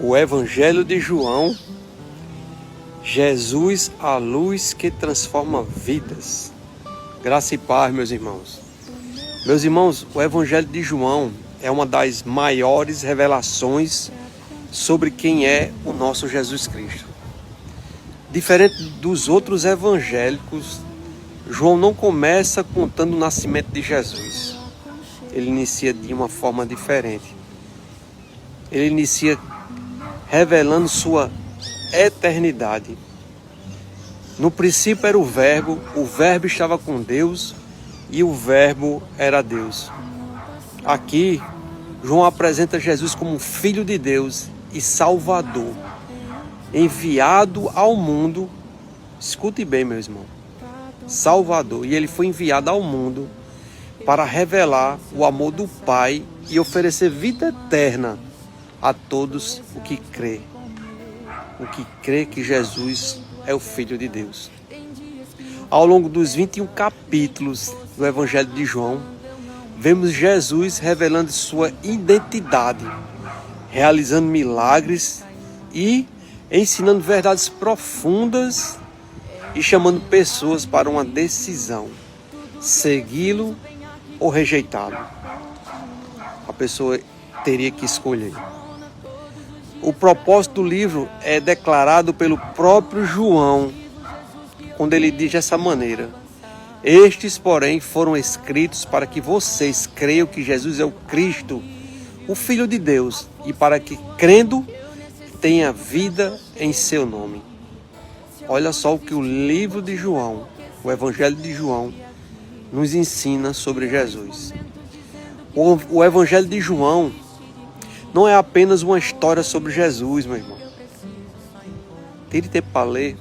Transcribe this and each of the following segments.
O Evangelho de João, Jesus, a luz que transforma vidas. Graça e paz, meus irmãos. Meus irmãos, o Evangelho de João é uma das maiores revelações sobre quem é o nosso Jesus Cristo. Diferente dos outros evangélicos, João não começa contando o nascimento de Jesus. Ele inicia de uma forma diferente. Ele inicia revelando sua eternidade. No princípio era o Verbo estava com Deus e o Verbo era Deus. Aqui, João apresenta Jesus como Filho de Deus e Salvador, enviado ao mundo. Escute bem, meu irmão, Salvador, e ele foi enviado ao mundo para revelar o amor do Pai e oferecer vida eterna a todos o que crê que Jesus é o Filho de Deus. Ao longo dos 21 capítulos do Evangelho de João, vemos Jesus revelando sua identidade, realizando milagres e ensinando verdades profundas e chamando pessoas para uma decisão: segui-lo ou rejeitá-lo. A pessoa teria que escolher. O propósito do livro é declarado pelo próprio João, quando ele diz dessa maneira: estes, porém, foram escritos para que vocês creiam que Jesus é o Cristo, o Filho de Deus, e para que, crendo, tenha vida em seu nome. Olha só o que o livro de João, o Evangelho de João, nos ensina sobre Jesus. O Evangelho de João não é apenas uma história sobre Jesus, meu irmão. Tire tempo para ler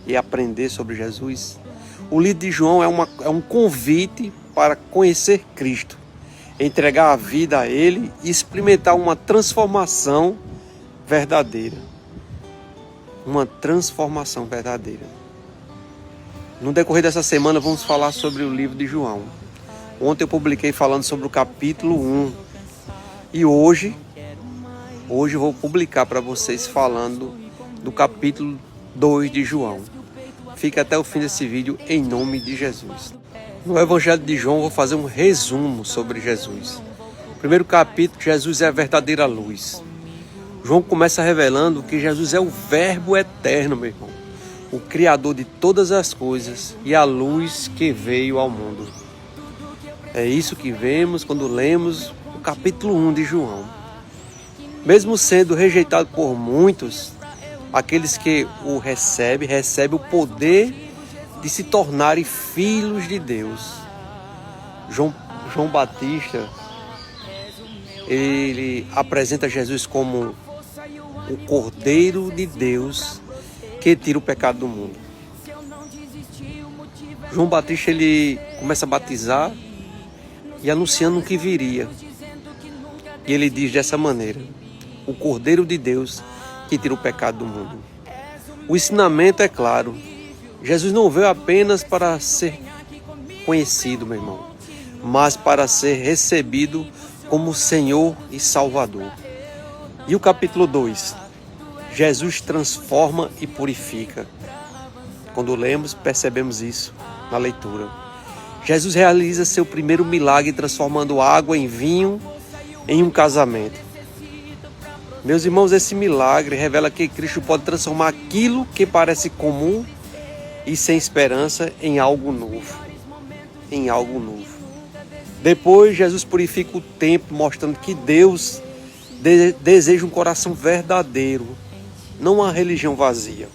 e aprender sobre Jesus. O livro de João é um convite para conhecer Cristo, entregar a vida a Ele e experimentar uma transformação verdadeira. Uma transformação verdadeira. No decorrer dessa semana vamos falar sobre o livro de João. Ontem eu publiquei falando sobre o capítulo 1. E hoje eu vou publicar para vocês falando do capítulo 2 de João. Fica até o fim desse vídeo em nome de Jesus. No Evangelho de João eu vou fazer um resumo sobre Jesus. Primeiro capítulo, Jesus é a verdadeira luz. João começa revelando que Jesus é o Verbo eterno, meu irmão. O Criador de todas as coisas e a luz que veio ao mundo. É isso que vemos quando lemos o capítulo 1 de João. Mesmo sendo rejeitado por muitos, aqueles que o recebem o poder de se tornarem filhos de Deus. João Batista, ele apresenta Jesus como o Cordeiro de Deus que tira o pecado do mundo. João Batista, ele começa a batizar e anunciando o que viria. E ele diz dessa maneira: o Cordeiro de Deus que tira o pecado do mundo. O ensinamento é claro. Jesus não veio apenas para ser conhecido, meu irmão, mas para ser recebido como Senhor e Salvador. E o capítulo 2? Jesus transforma e purifica. Quando lemos, percebemos isso na leitura. Jesus realiza seu primeiro milagre transformando água em vinho em um casamento. Meus irmãos, esse milagre revela que Cristo pode transformar aquilo que parece comum e sem esperança em algo novo. Em algo novo. Depois, Jesus purifica o templo, mostrando que Deus deseja um coração verdadeiro, não uma religião vazia.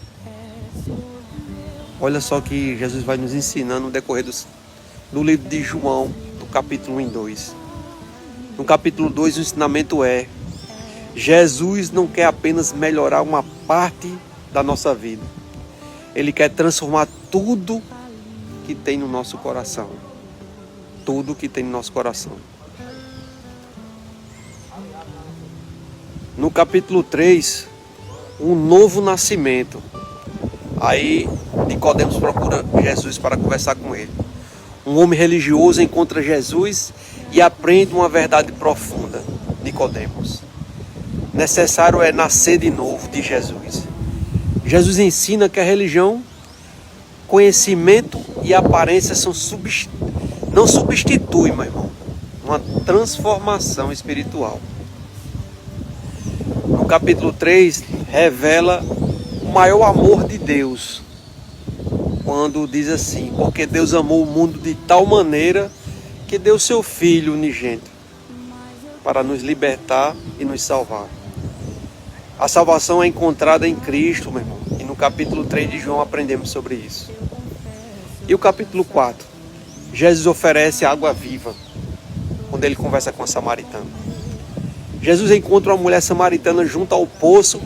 Olha só que Jesus vai nos ensinando no decorrer do livro de João, do capítulo 1 e 2. No capítulo 2, o ensinamento é: Jesus não quer apenas melhorar uma parte da nossa vida. Ele quer transformar tudo que tem no nosso coração. Tudo que tem no nosso coração. No capítulo 3, um novo nascimento. Aí Nicodemos procura Jesus para conversar com ele. Um homem religioso encontra Jesus e aprende uma verdade profunda. Nicodemos: necessário é nascer de novo de Jesus. Jesus ensina que a religião, conhecimento e aparência não substitui, meu irmão, uma transformação espiritual. No capítulo 3, revela o maior amor de Deus, quando diz assim: porque Deus amou o mundo de tal maneira que deu seu Filho unigênito para nos libertar e nos salvar. A salvação é encontrada em Cristo, meu irmão. E no capítulo 3 de João aprendemos sobre isso. E o capítulo 4, Jesus oferece água viva, quando ele conversa com a samaritana. Jesus encontra uma mulher samaritana junto ao poço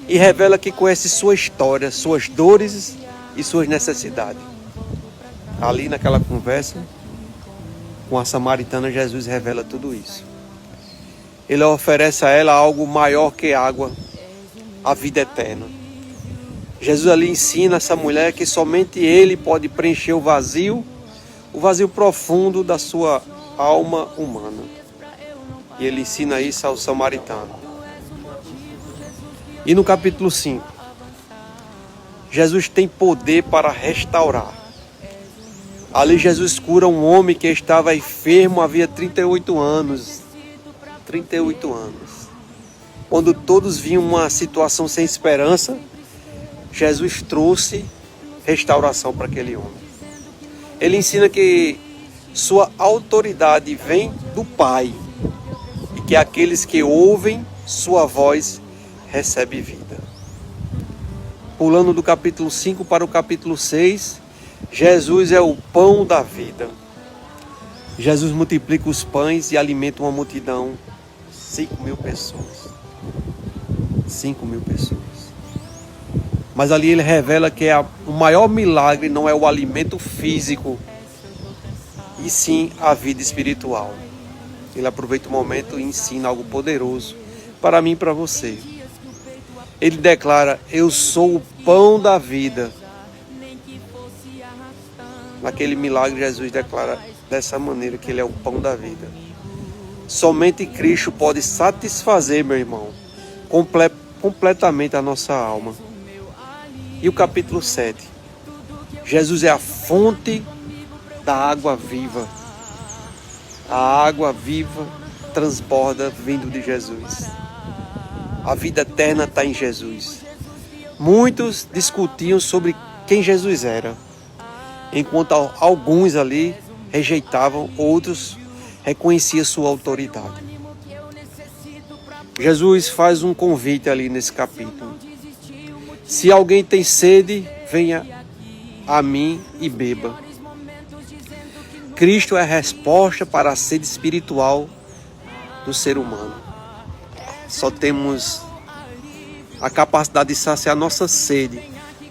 e revela que conhece sua história, suas dores e suas necessidades. Ali naquela conversa com a samaritana, Jesus revela tudo isso. Ele oferece a ela algo maior que água, a vida eterna. Jesus ali ensina essa mulher que somente Ele pode preencher o vazio profundo da sua alma humana. E Ele ensina isso ao samaritano. E no capítulo 5, Jesus tem poder para restaurar. Ali Jesus cura um homem que estava enfermo havia 38 anos. 38 anos. Quando todos viam uma situação sem esperança, Jesus trouxe restauração para aquele homem. Ele ensina que sua autoridade vem do Pai e que aqueles que ouvem sua voz recebem vida. Pulando do capítulo 5 para o capítulo 6, Jesus é o pão da vida. Jesus multiplica os pães e alimenta uma multidão, 5.000 pessoas. 5.000 pessoas. Mas ali ele revela que o maior milagre não é o alimento físico, e sim a vida espiritual. Ele aproveita o momento e ensina algo poderoso para mim e para você. Ele declara: eu sou o pão da vida. Naquele milagre, Jesus declara dessa maneira que ele é o pão da vida. Somente Cristo pode satisfazer, meu irmão, completamente a nossa alma. E o capítulo 7. Jesus é a fonte da água viva. A água viva transborda vindo de Jesus. A vida eterna está em Jesus. Muitos discutiam sobre quem Jesus era, enquanto alguns ali rejeitavam, outros reconheciam sua autoridade. Jesus faz um convite ali nesse capítulo: se alguém tem sede, venha a mim e beba. Cristo é a resposta para a sede espiritual do ser humano. Só temos a capacidade de saciar nossa sede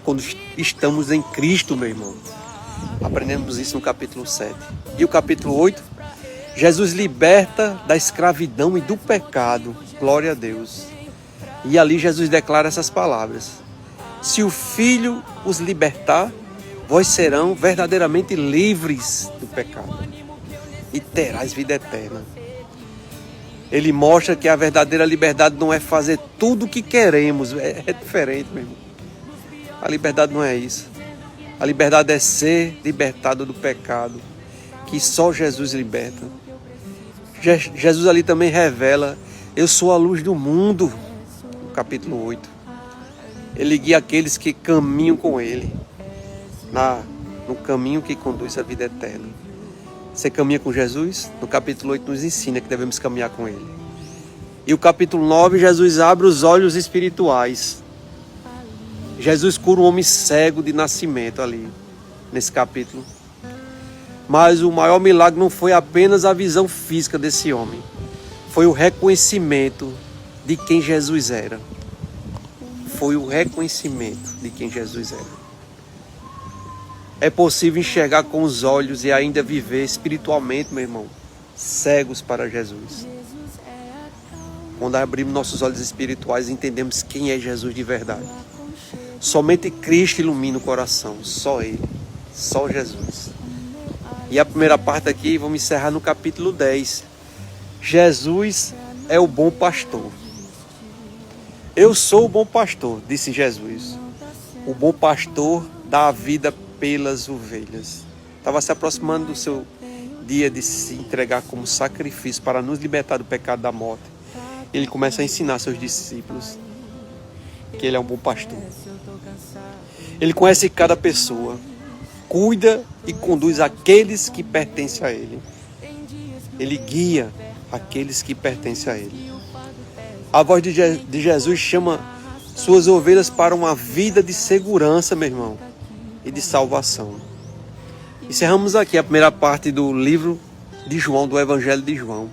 quando estamos em Cristo, meu irmão. Aprendemos isso no capítulo 7. E o capítulo 8, Jesus liberta da escravidão e do pecado. Glória a Deus. E ali Jesus declara essas palavras: se o Filho os libertar, vós serão verdadeiramente livres do pecado e terás vida eterna. Ele mostra que a verdadeira liberdade não é fazer tudo o que queremos. É diferente, meu irmão. A liberdade não é isso. A liberdade é ser libertado do pecado, que só Jesus liberta. Jesus ali também revela: eu sou a luz do mundo. No capítulo 8. Ele guia aqueles que caminham com Ele no caminho que conduz à vida eterna. Você caminha com Jesus? No capítulo 8 nos ensina que devemos caminhar com Ele. E o capítulo 9, Jesus abre os olhos espirituais. Jesus cura um homem cego de nascimento ali, nesse capítulo. Mas o maior milagre não foi apenas a visão física desse homem. Foi o reconhecimento de quem Jesus era. Foi o reconhecimento de quem Jesus era. É possível enxergar com os olhos e ainda viver espiritualmente, meu irmão, cegos para Jesus. Quando abrimos nossos olhos espirituais, entendemos quem é Jesus de verdade. Somente Cristo ilumina o coração, só Ele, só Jesus. E a primeira parte aqui, vamos encerrar no capítulo 10. Jesus é o bom pastor. Eu sou o bom pastor, disse Jesus. O bom pastor dá a vida pelas ovelhas. Estava se aproximando do seu dia de se entregar como sacrifício para nos libertar do pecado da morte. Ele começa a ensinar seus discípulos que ele é um bom pastor. Ele conhece cada pessoa, cuida e conduz aqueles que pertencem a ele. Ele guia aqueles que pertencem a ele. A voz de Jesus chama suas ovelhas para uma vida de segurança, meu irmão, e de salvação. Encerramos aqui a primeira parte do livro de João, do Evangelho de João.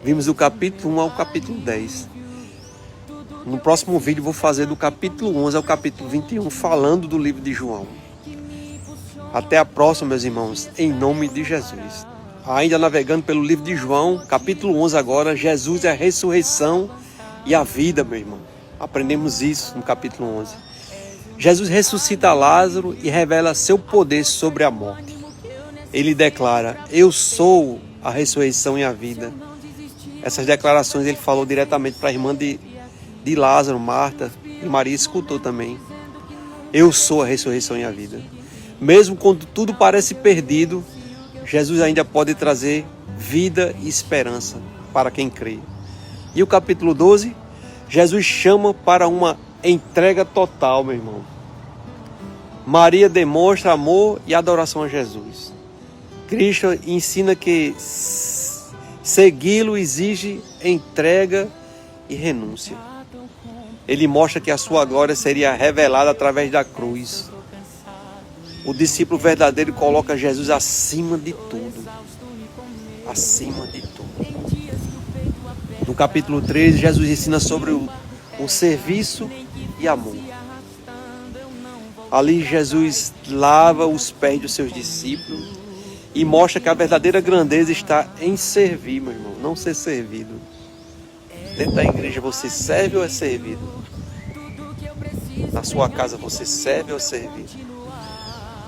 Vimos do capítulo 1 ao capítulo 10. No próximo vídeo vou fazer do capítulo 11 ao capítulo 21, falando do livro de João. Até a próxima, meus irmãos, em nome de Jesus. Ainda navegando pelo livro de João, capítulo 11 agora, Jesus é a ressurreição e a vida, meu irmão. Aprendemos isso no capítulo 11. Jesus ressuscita Lázaro e revela seu poder sobre a morte. Ele declara: eu sou a ressurreição e a vida. Essas declarações ele falou diretamente para a irmã de Lázaro, Marta, e Maria escutou também. Eu sou a ressurreição e a vida. Mesmo quando tudo parece perdido, Jesus ainda pode trazer vida e esperança para quem crê. E o capítulo 12, Jesus chama para uma entrega total, meu irmão. Maria demonstra amor e adoração a Jesus. Cristo ensina que segui-lo exige entrega e renúncia. Ele mostra que a sua glória seria revelada através da cruz. O discípulo verdadeiro coloca Jesus acima de tudo. Acima de tudo. No capítulo 13, Jesus ensina sobre o serviço e amor. Ali Jesus lava os pés dos seus discípulos e mostra que a verdadeira grandeza está em servir, meu irmão, não ser servido. Dentro da igreja você serve ou é servido? Na sua casa você serve ou é servido?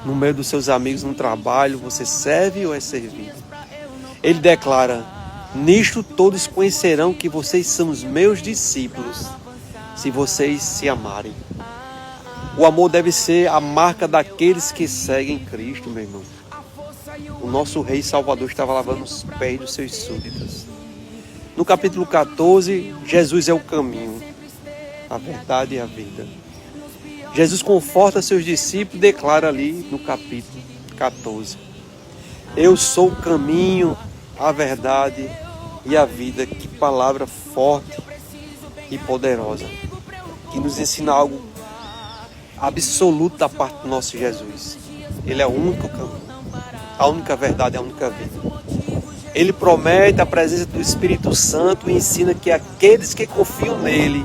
No meio dos seus amigos no trabalho você serve ou é servido? Ele declara: nisto todos conhecerão que vocês são os meus discípulos, se vocês se amarem. O amor deve ser a marca daqueles que seguem Cristo, meu irmão. O nosso Rei Salvador estava lavando os pés dos seus súditos. No capítulo 14, Jesus é o caminho, a verdade e a vida. Jesus conforta seus discípulos e declara ali no capítulo 14: eu sou o caminho, a verdade e a vida. Que palavra forte e poderosa, que nos ensina algo absoluto da parte do nosso Jesus. Ele é o único caminho, a única verdade, a única vida. Ele promete a presença do Espírito Santo e ensina que aqueles que confiam nele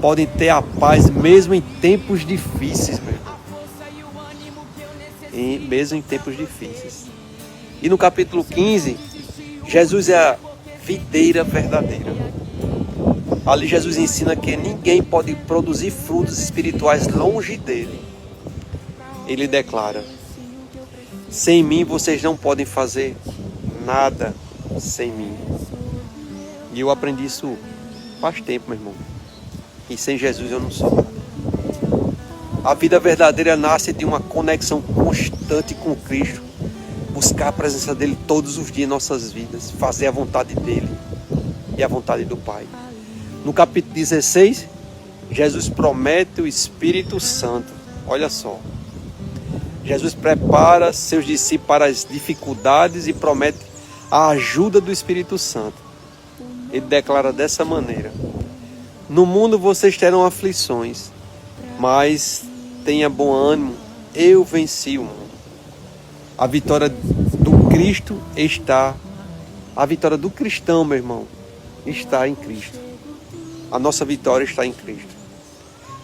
podem ter a paz mesmo em tempos difíceis, meu irmão. Mesmo em tempos difíceis. E no capítulo 15, Jesus é a videira verdadeira. Ali Jesus ensina que ninguém pode produzir frutos espirituais longe dele. Ele declara: sem mim vocês não podem fazer nada sem mim. E eu aprendi isso faz tempo, meu irmão. E sem Jesus eu não sou nada. A vida verdadeira nasce de uma conexão constante com Cristo. Buscar a presença dele todos os dias em nossas vidas. Fazer a vontade dele e a vontade do Pai. No capítulo 16, Jesus promete o Espírito Santo. Olha só. Jesus prepara seus discípulos para as dificuldades e promete a ajuda do Espírito Santo. Ele declara dessa maneira: no mundo vocês terão aflições, mas tenha bom ânimo, eu venci o mundo. A vitória do Cristo está, a vitória do cristão, meu irmão, está em Cristo. A nossa vitória está em Cristo.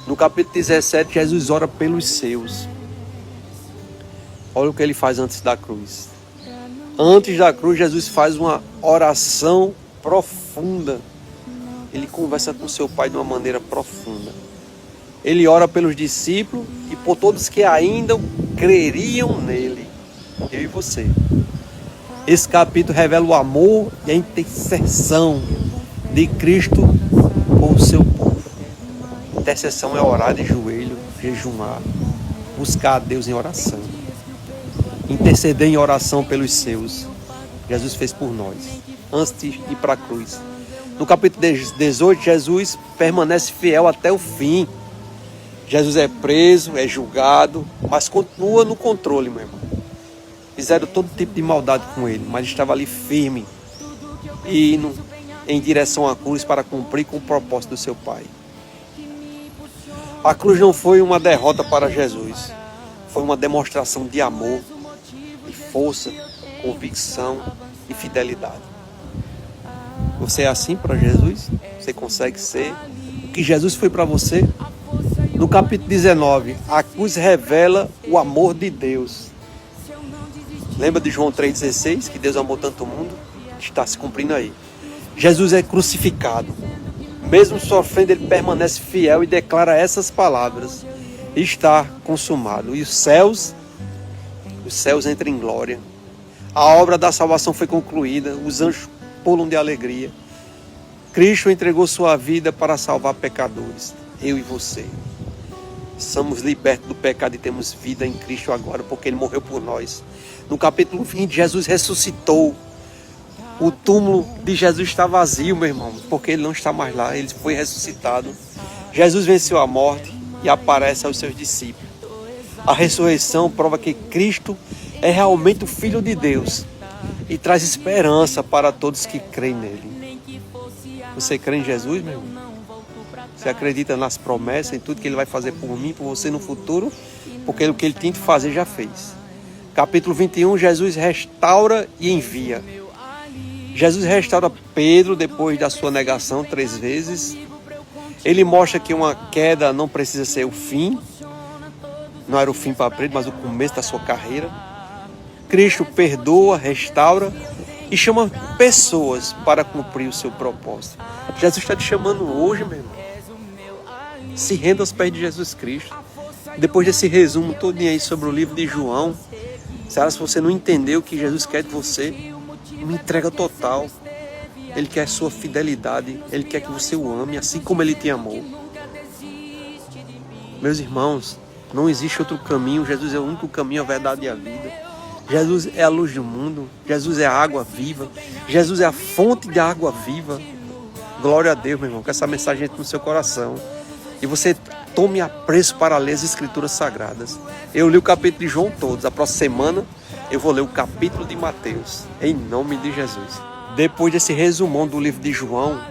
No capítulo 17, Jesus ora pelos seus. Olha o que ele faz antes da cruz. Antes da cruz, Jesus faz uma oração profunda. Ele conversa com seu Pai de uma maneira profunda. Ele ora pelos discípulos e por todos que ainda creriam nele. Eu e você. Esse capítulo revela o amor e a intercessão de Cristo por seu povo. Intercessão é orar de joelho, jejuar, buscar a Deus em oração, interceder em oração pelos seus. Jesus fez por nós, antes de ir para a cruz. No capítulo 18, Jesus permanece fiel até o fim. Jesus é preso, é julgado, mas continua no controle, meu irmão. Fizeram todo tipo de maldade com ele, mas estava ali firme, indo em direção à cruz para cumprir com o propósito do seu Pai. A cruz não foi uma derrota para Jesus, foi uma demonstração de amor, de força, convicção e fidelidade. Você é assim para Jesus? Você consegue ser o que Jesus foi para você? No capítulo 19, a cruz revela o amor de Deus. Lembra de João 3,16? Que Deus amou tanto o mundo? Está se cumprindo aí. Jesus é crucificado. Mesmo sofrendo, ele permanece fiel e declara essas palavras: está consumado. E os céus entram em glória. A obra da salvação foi concluída. Os anjos pulam de alegria. Cristo entregou sua vida para salvar pecadores. Eu e você. Somos libertos do pecado e temos vida em Cristo agora, porque Ele morreu por nós. No capítulo 20, Jesus ressuscitou. O túmulo de Jesus está vazio, meu irmão, porque Ele não está mais lá. Ele foi ressuscitado. Jesus venceu a morte e aparece aos seus discípulos. A ressurreição prova que Cristo é realmente o Filho de Deus e traz esperança para todos que creem nele. Você crê em Jesus, meu irmão? Você acredita nas promessas, em tudo que Ele vai fazer por mim, por você no futuro? Porque o que Ele tinha que fazer já fez. Capítulo 21, Jesus restaura e envia. Jesus restaura Pedro depois da sua negação 3 vezes. Ele mostra que uma queda não precisa ser o fim. Não era o fim para Pedro, mas o começo da sua carreira. Cristo perdoa, restaura e chama pessoas para cumprir o seu propósito. Jesus está te chamando hoje, meu irmão. Se renda aos pés de Jesus Cristo. Depois desse resumo todo aí sobre o livro de João, se você não entendeu o que Jesus quer de você, uma entrega total. Ele quer a sua fidelidade. Ele quer que você o ame assim como Ele te amou. Meus irmãos, não existe outro caminho. Jesus é o único caminho, a verdade e a vida. Jesus é a luz do mundo. Jesus é a água viva. Jesus é a fonte de água viva. Glória a Deus, meu irmão, que essa mensagem entre no seu coração. E você tome apreço para ler as Escrituras Sagradas. Eu li o capítulo de João todos. A próxima semana eu vou ler o capítulo de Mateus. Em nome de Jesus. Depois desse resumão do livro de João,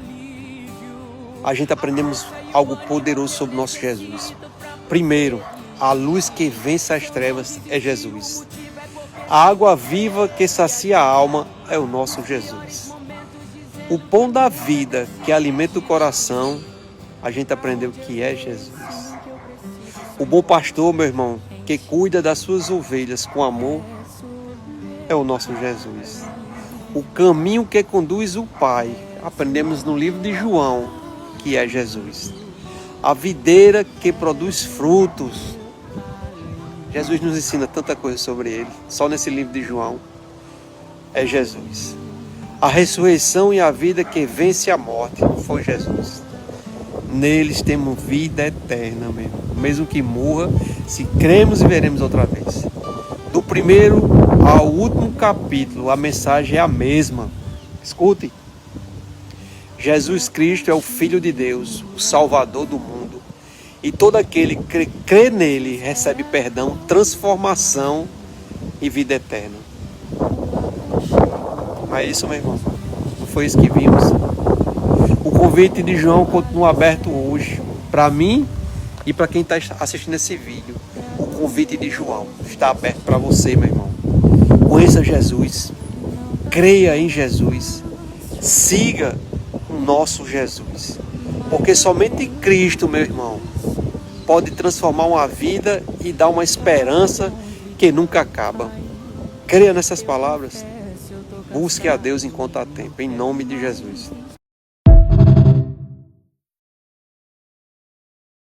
a gente aprendemos algo poderoso sobre nosso Jesus. Primeiro, a luz que vence as trevas é Jesus. A água viva que sacia a alma é o nosso Jesus. O pão da vida que alimenta o coração, a gente aprendeu que é Jesus. O bom pastor, meu irmão, que cuida das suas ovelhas com amor, é o nosso Jesus. O caminho que conduz o Pai, aprendemos no livro de João, que é Jesus. A videira que produz frutos. Jesus nos ensina tanta coisa sobre Ele, só nesse livro de João, é Jesus. A ressurreição e a vida que vence a morte, foi Jesus. Neles temos vida eterna, mesmo que morra, se cremos e veremos outra vez. Do primeiro ao último capítulo, a mensagem é a mesma. Escute. Jesus Cristo é o Filho de Deus, o Salvador do mundo. E todo aquele que crê nele recebe perdão, transformação e vida eterna. É isso, meu irmão. Não foi isso que vimos. O convite de João continua aberto hoje, para mim e para quem está assistindo esse vídeo. O convite de João está aberto para você, meu irmão. Conheça Jesus, creia em Jesus, siga o nosso Jesus, porque somente Cristo, meu irmão, pode transformar uma vida e dar uma esperança que nunca acaba. Creia nessas palavras, busque a Deus enquanto há tempo, em nome de Jesus.